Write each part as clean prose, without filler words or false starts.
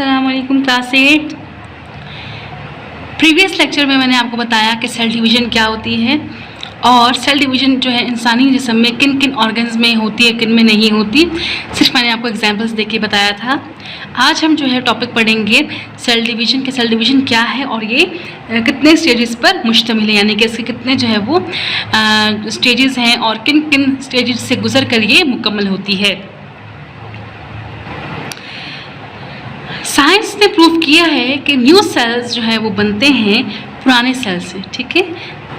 अस्सलाम वालेकुम class 8। Previous lecture में मैंने आपको बताया कि सेल डिवीज़न क्या होती है और सेल डिवीज़न जो है इंसानी जिस्म में किन किन ऑर्गन्स में होती है, किन में नहीं होती। सिर्फ मैंने आपको एग्जांपल्स देके बताया था। आज हम जो है टॉपिक पढ़ेंगे सेल डिवीज़न के, सेल डिवीज़न क्या है और ये कितने स्टेजेस पर मुश्तमिल है, यानी कि इसके कितने जो है वो स्टेजेस हैं और किन किन स्टेजेस से गुजर कर ये मुकम्मल होती है। साइंस ने प्रूव किया है कि न्यू सेल्स जो है वो बनते हैं पुराने सेल्स से। ठीक है,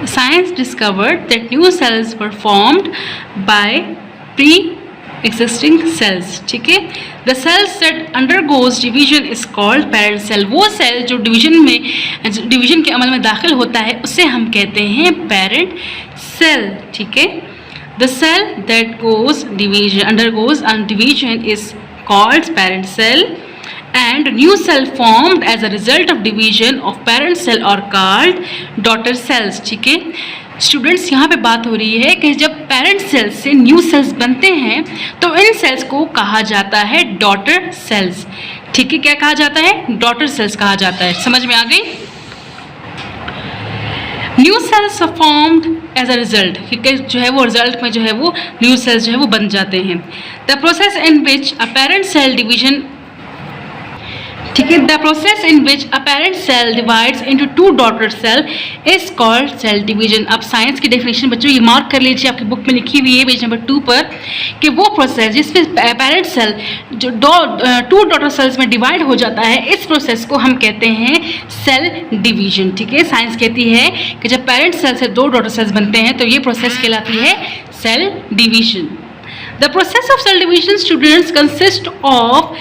science discovered that new cells were formed by pre existing cells. ठीक है, the cells that undergoes division is called parent cell. वो सेल जो डिवीजन के अमल में दाखिल होता है उसे हम कहते हैं पेरेंट सेल। ठीक है, the cell that undergoes division is called parent cell and new cell formed as a result of division of parent cell are called daughter cells। ठीक है स्टूडेंट्स, यहाँ पे बात हो रही है कि जब पेरेंट सेल्स से न्यू सेल्स बनते हैं तो इन सेल्स को कहा जाता है डॉटर सेल्स। ठीक है, क्या कहा जाता है? डॉटर सेल्स कहा जाता है। समझ में आ गई? New cells are formed as a result. ठीक है, जो है वो रिजल्ट में जो है वो न्यू सेल्स जो है वो बन जाते हैं। The process in which a parent cell division, ठीक है, the process in which a parent cell divides into two daughter cell is called cell division. अब साइंस की डेफिनेशन बच्चों ये मार्क कर लीजिए, आपकी बुक में लिखी हुई है पेज नंबर 2 पर, कि वो प्रोसेस जिसमें पेरेंट सेल जो टू डॉटर सेल्स में डिवाइड हो जाता है, इस प्रोसेस को हम कहते हैं सेल डिवीजन। ठीक है, साइंस कहती है कि जब पेरेंट सेल से दो डॉटर सेल्स बनते हैं तो ये प्रोसेस कहलाती है cell division. The process of cell division students consist of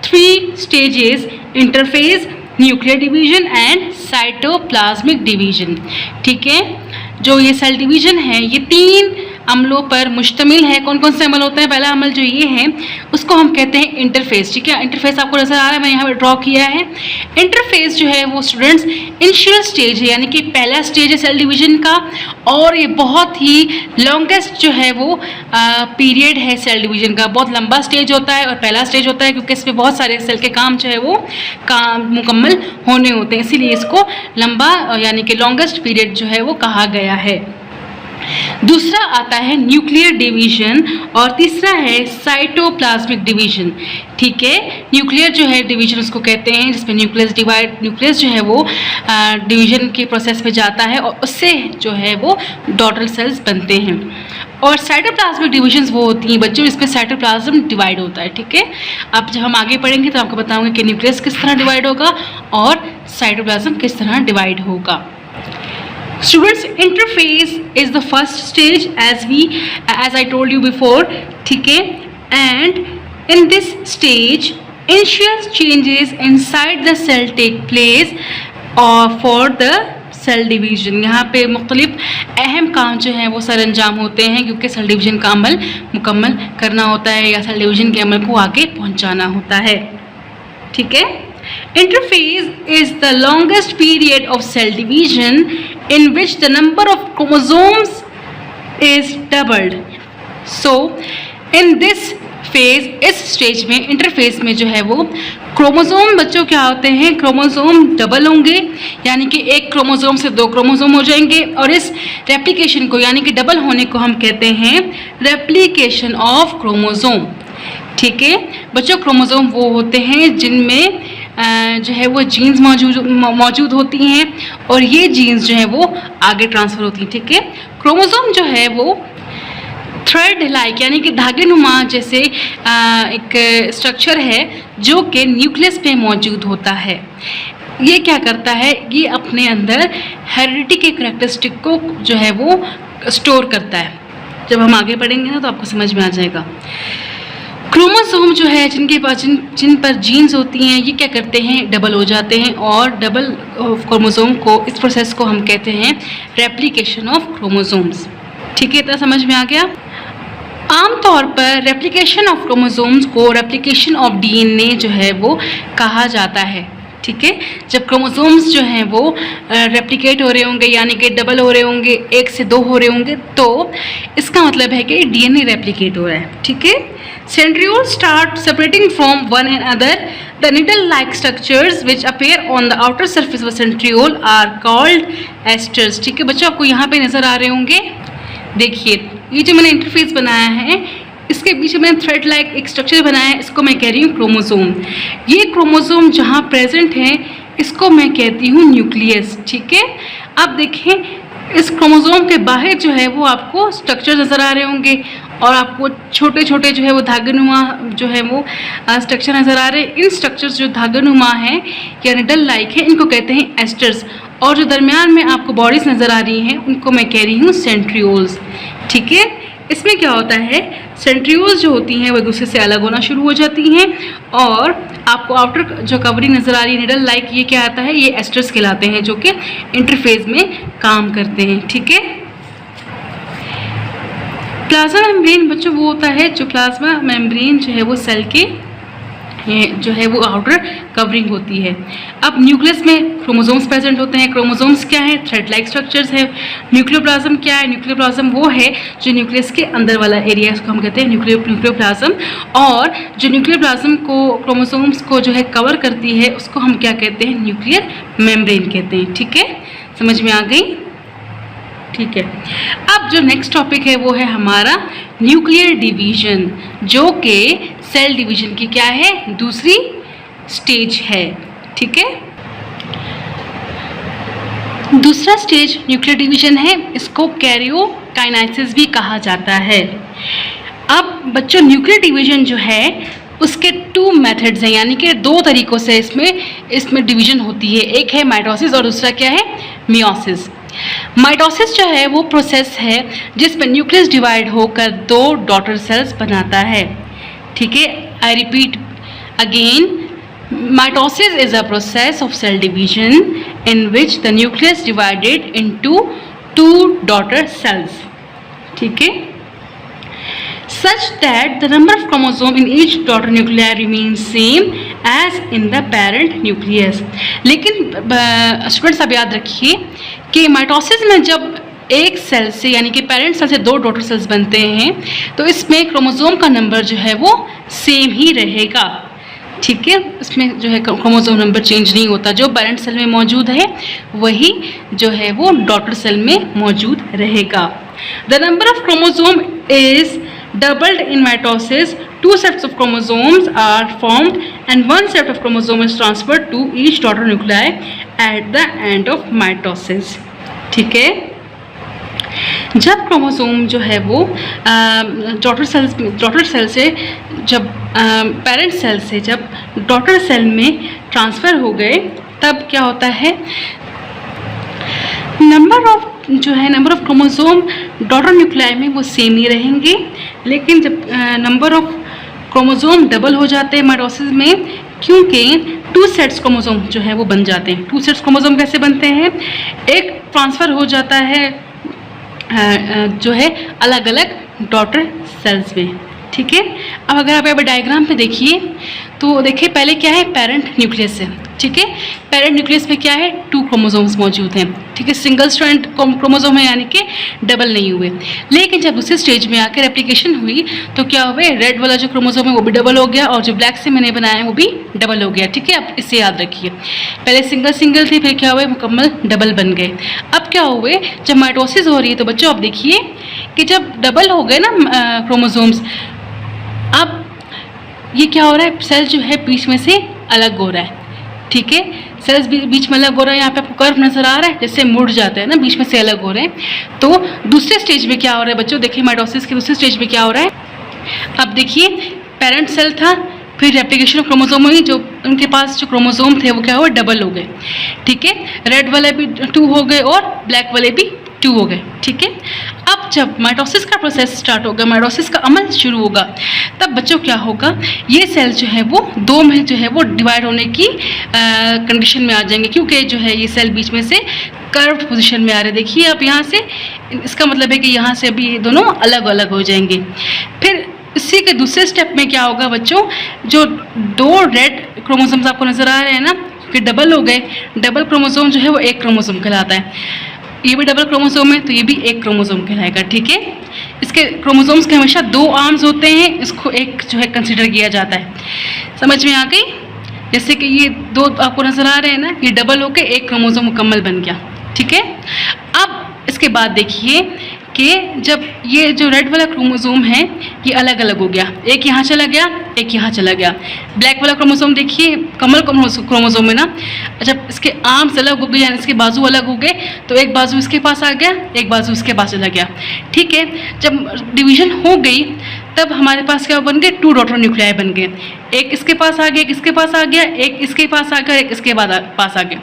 3 stages: interphase, nuclear division and cytoplasmic division. ठीक है, जो ये सेल डिवीजन है ये 3 अमलों पर मुश्तमिल है। कौन कौन से अमल होते हैं? पहला अमल जो ये है उसको हम कहते हैं इंटरफेस। ठीक है, इंटरफेस आपको नजर आ रहा है, मैंने यहाँ पे ड्रॉ किया है। इंटरफेस जो है वो स्टूडेंट्स इनिशियल स्टेज है, यानी कि पहला स्टेज है सेल डिवीजन का, और ये बहुत ही लॉन्गेस्ट जो है वो पीरियड है सेल डिवीजन का। बहुत लंबा स्टेज होता है और पहला स्टेज होता है क्योंकि इसमें बहुत सारे सेल के काम जो है वो काम मुकम्मल होने होते हैं, इसीलिए इसको लंबा यानी कि लॉन्गेस्ट पीरियड जो है वो कहा गया है। दूसरा आता है न्यूक्लियर डिवीजन और तीसरा है साइटोप्लाज्मिक डिवीजन। ठीक है, न्यूक्लियर जो है डिवीजन उसको कहते हैं जिसमें न्यूक्लियस जो है वो डिवीजन के प्रोसेस में जाता है और उससे जो है वो डॉटर सेल्स बनते हैं। और साइटोप्लाज्मिक डिवीजन्स वो होती हैं बच्चों जिसमें साइटोप्लाज्म डिवाइड होता है। ठीक है, अब जब हम आगे पढ़ेंगे तो आपको बताऊंगे कि न्यूक्लियस किस तरह डिवाइड होगा और साइटोप्लाज्म किस तरह डिवाइड होगा। Students, interphase is the first stage as I told you before. ठीक है, and in this stage initial changes inside the cell take place for the cell division. यहाँ पे मुख्तलिफ अहम काम जो हैं वो सर अंजाम होते हैं क्योंकि सेल डिवीजन का अमल मुकम्मल करना होता है या सेल डिवीजन के अमल को आगे पहुँचाना होता है। ठीक है, interphase is the longest period of cell division in which the number of chromosomes is doubled. So in this phase, इस स्टेज में इंटरफेज में जो है वो क्रोमोसोम बच्चों क्या होते हैं? क्रोमोसोम डबल होंगे, यानी कि एक क्रोमोसोम से 2 क्रोमोसोम हो जाएंगे और इस रेप्लिकेशन को यानी कि डबल होने को हम कहते हैं रेप्लिकेशन ऑफ क्रोमोसोम। ठीक है बच्चों, क्रोमोसोम वो होते हैं जिनमें जो है वो जीन्स मौजूद होती हैं और ये जीन्स जो है वो आगे ट्रांसफ़र होती हैं। ठीक है, क्रोमोसोम जो है वो थ्रेड लाइक यानी कि धागे नुमा जैसे एक स्ट्रक्चर है जो कि न्यूक्लियस पे मौजूद होता है। ये क्या करता है? ये अपने अंदर हेरिडिटी के करैक्टरिस्टिक को जो है वो स्टोर करता है। जब हम आगे पढ़ेंगे ना तो आपको समझ में आ जाएगा। क्रोमोसोम जो है जिन पर जीन्स होती हैं ये क्या करते हैं? डबल हो जाते हैं और डबल क्रोमोसोम को इस प्रोसेस को हम कहते हैं रेप्लिकेशन ऑफ क्रोमोसोम्स। ठीक है, इतना समझ में आ गया। आमतौर पर रेप्लिकेशन ऑफ क्रोमोसोम्स को रेप्लिकेशन ऑफ डीएनए जो है वो कहा जाता है। ठीक है, जब क्रोमोसोम्स जो हैं वो रेप्लिकेट हो रहे होंगे यानी कि डबल हो रहे होंगे, 1 से 2 हो रहे होंगे, तो इसका मतलब है कि डीएनए रेप्लिकेट हो रहा है। ठीक है, Centrioles start separating from one another. The needle-like structures which appear on the outer surface of a centriole are called esters. ठीक है बच्चों, आपको यहाँ पे नजर आ रहे होंगे। देखिए ये जो मैंने इंटरफेस बनाया है, इसके बीच में थ्रेड लाइक एक स्ट्रक्चर बनाया है, इसको मैं कह रही हूँ क्रोमोसोम। ये क्रोमोसोम जहाँ प्रेजेंट है इसको मैं कहती हूँ न्यूक्लियस। ठीक है, अब देखें इस क्रोमोसोम के बाहर जो है वो आपको स्ट्रक्चर नज़र आ रहे होंगे और आपको छोटे छोटे जो है वो धागेनुमा जो है वो स्ट्रक्चर नज़र आ रहे हैं। इन स्ट्रक्चर्स जो धागेनुमा है या निडल लाइक है, इनको कहते हैं एस्टर्स। और जो दरमियान में आपको बॉडीज नज़र आ रही हैं उनको मैं कह रही हूँ सेंट्रियोल्स। ठीक है, इसमें क्या होता है, सेंट्रियोल्स जो होती हैं वो एक दूसरे से अलग होना शुरू हो जाती हैं और आपको आउटर जो कवरिंग नज़र आ रही है निडल लाइक, ये क्या आता है, ये एस्टर्स कहलाते हैं जो कि इंटरफेज में काम करते हैं। ठीक है, प्लाज्मा मेम्ब्रेन बच्चों वो होता है जो प्लाज्मा मेम्ब्रेन जो है वो सेल के जो है वो आउटर कवरिंग होती है। अब न्यूक्लियस में क्रोमोसोम्स प्रेजेंट होते हैं। क्रोमोसोम्स क्या है, थ्रेड लाइक स्ट्रक्चर्स है। न्यूक्लियोप्लाज्म क्या है, न्यूक्लियोप्लाज्म वो है जो न्यूक्लियस के अंदर वाला एरिया, उसको हम कहते हैं न्यूक्लियोप्लाज्म। और जो न्यूक्लियोप्लाज्म को क्रोमोसोम्स को जो है कवर करती है उसको हम क्या कहते हैं, न्यूक्लियर मेम्ब्रेन कहते हैं। ठीक है, समझ में आ गई। ठीक है, अब जो नेक्स्ट टॉपिक है वो है हमारा न्यूक्लियर डिवीजन, जो कि सेल डिवीजन की क्या है, दूसरी स्टेज है। ठीक है, दूसरा स्टेज न्यूक्लियर डिवीजन है, इसको कैरियोकाइनेसिस भी कहा जाता है। अब बच्चों न्यूक्लियर डिवीजन जो है उसके 2 मेथड्स हैं, यानी कि 2 तरीक़ों से इसमें डिवीजन होती है। एक है माइटोसिस और दूसरा क्या है, मियोसिस। माइटोसिस जो है वो प्रोसेस है जिसमें न्यूक्लियस डिवाइड होकर 2 डॉटर सेल्स बनाता है। ठीक है, I repeat again, mitosis is a process of cell division in which the nucleus divided into 2 daughter cells. ठीक है, such that the number of chromosome in each daughter nuclei remains same as in the parent nucleus। लेकिन students अब याद रखिए कि mitosis में जब एक सेल से यानी कि पेरेंट सेल से 2 डॉटर सेल्स बनते हैं तो इसमें क्रोमोसोम का नंबर जो है वो सेम ही रहेगा। ठीक है, इसमें जो है क्रोमोसोम नंबर चेंज नहीं होता, जो पेरेंट सेल में मौजूद है वही जो है वो डॉटर सेल में मौजूद रहेगा। The number of chromosome is doubled in mitosis. 2 sets of chromosomes are formed and 1 set of chromosome is transferred to each daughter nuclei at the end of mitosis। ठीक है, जब क्रोमोसोम जो है वो daughter cell से जब parent cell से जब डॉटर सेल में ट्रांसफ़र हो गए तब क्या होता है, number of chromosome daughter nuclei में वो सेम ही रहेंगे, लेकिन जब नंबर ऑफ क्रोमोसोम डबल हो जाते हैं माइटोसिस में, क्योंकि 2 सेट्स क्रोमोसोम जो है वो बन जाते हैं। 2 सेट्स क्रोमोसोम कैसे बनते हैं, एक ट्रांसफ़र हो जाता है जो है अलग अलग डॉटर सेल्स में। ठीक है, अब अगर आप यहाँ डायग्राम पे देखिए तो देखिए पहले क्या है, पेरेंट न्यूक्लियस है। ठीक है, पेरेंट न्यूक्लियस में क्या है, 2 क्रोमोसोम्स मौजूद हैं। ठीक है, सिंगल स्ट्रैंड क्रोमोसोम है यानी कि डबल नहीं हुए। लेकिन जब दूसरे स्टेज में आकर रेप्लिकेशन हुई तो क्या हुआ, रेड वाला जो क्रोमोसोम है वो भी डबल हो गया और जो ब्लैक से मैंने बनाया है वो भी डबल हो गया। ठीक है, आप इसे याद रखिए, पहले सिंगल थी, फिर क्या हुए, मुकम्मल डबल बन गए। अब क्या हुए, जब माइटोसिस हो रही है तो बच्चों आप देखिए कि जब डबल हो गए ना क्रोमोसोम्स, अब ये क्या हो रहा है, सेल जो है बीच में से अलग हो रहा है। ठीक है, सेल्स बीच में अलग हो रहा है। यहाँ पे आपको कर्व नजर आ रहा है, जैसे मुड़ जाते हैं ना, बीच में से अलग हो रहे हैं। तो दूसरे स्टेज में क्या हो रहा है बच्चों, देखिए माइटोसिस के दूसरे स्टेज में क्या हो रहा है। अब देखिए पेरेंट सेल था, फिर रेप्लिकेशन ऑफ क्रोमोसोम हुई, जो उनके पास जो क्रोमोसोम थे वो क्या हुआ, डबल हो गए। ठीक है, रेड वाले भी 2 हो गए और ब्लैक वाले भी 2 हो गए। ठीक है, अब जब माइटोसिस का प्रोसेस स्टार्ट होगा, माइटोसिस का अमल शुरू होगा, तब बच्चों क्या होगा, ये सेल जो है वो 2 में जो है वो डिवाइड होने की कंडीशन में आ जाएंगे, क्योंकि जो है ये सेल बीच में से कर्व्ड पोजीशन में आ रहे हैं। देखिए आप यहाँ से, इसका मतलब है कि यहाँ से अभी ये दोनों अलग अलग हो जाएंगे। फिर इसी के दूसरे स्टेप में क्या होगा बच्चों, जो 2 रेड क्रोमोसोम्स आपको नज़र आ रहे हैं ना, फिर डबल हो गए। डबल क्रोमोसोम जो है वो 1 क्रोमोसोम कहलाता है। ये भी डबल क्रोमोसोम है तो ये भी 1 क्रोमोसोम कहलाएगा। ठीक है, इसके क्रोमोसोम्स के हमेशा 2 आर्म्स होते हैं, इसको एक जो है कंसिडर किया जाता है। समझ में आ गई? जैसे कि ये 2 आपको नज़र आ रहे हैं ना, ये डबल होके एक क्रोमोसोम मुकम्मल बन गया। ठीक है, अब इसके बाद देखिए कि जब ये जो रेड वाला क्रोमोसोम है ये अलग अलग हो गया, एक यहाँ चला गया, एक यहाँ चला गया। ब्लैक वाला क्रोमोसोम देखिए, कमल क्रोमोसोम है ना, जब इसके आर्म्स अलग हो गए यानी इसके बाजू अलग हो गए तो एक बाजू इसके पास आ गया, एक बाजू इसके पास चला गया। ठीक है, जब डिवीजन हो गई तब हमारे पास क्या बन गए, 2 डॉटर न्यूक्लियाई बन गए। एक इसके पास आ गया, एक इसके पास आ गया, एक इसके पास आ गया, एक इसके पास आ गया।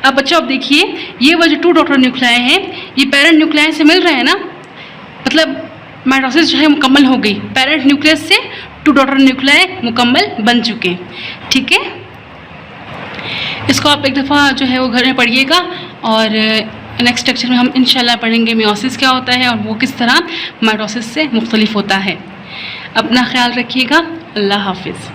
अब बच्चों अब देखिए ये वो जो 2 डॉटर न्यूक्लियाई हैं ये पेरेंट न्यूक्लियाई से मिल रहे हैं ना, मतलब माइटोसिस जो है मुकम्मल हो गई, पेरेंट न्यूक्लियस से 2 डॉटर न्यूक्लियाई मुकम्मल बन चुके। ठीक है, इसको आप एक दफ़ा जो है वो घर में पढ़िएगा और नेक्स्ट लेक्चर में हम इंशाल्लाह पढ़ेंगे मियोसिस क्या होता है और वो किस तरह माइटोसिस से मुख्तलिफ होता है। अपना ख्याल रखिएगा। अल्लाह हाफिज़।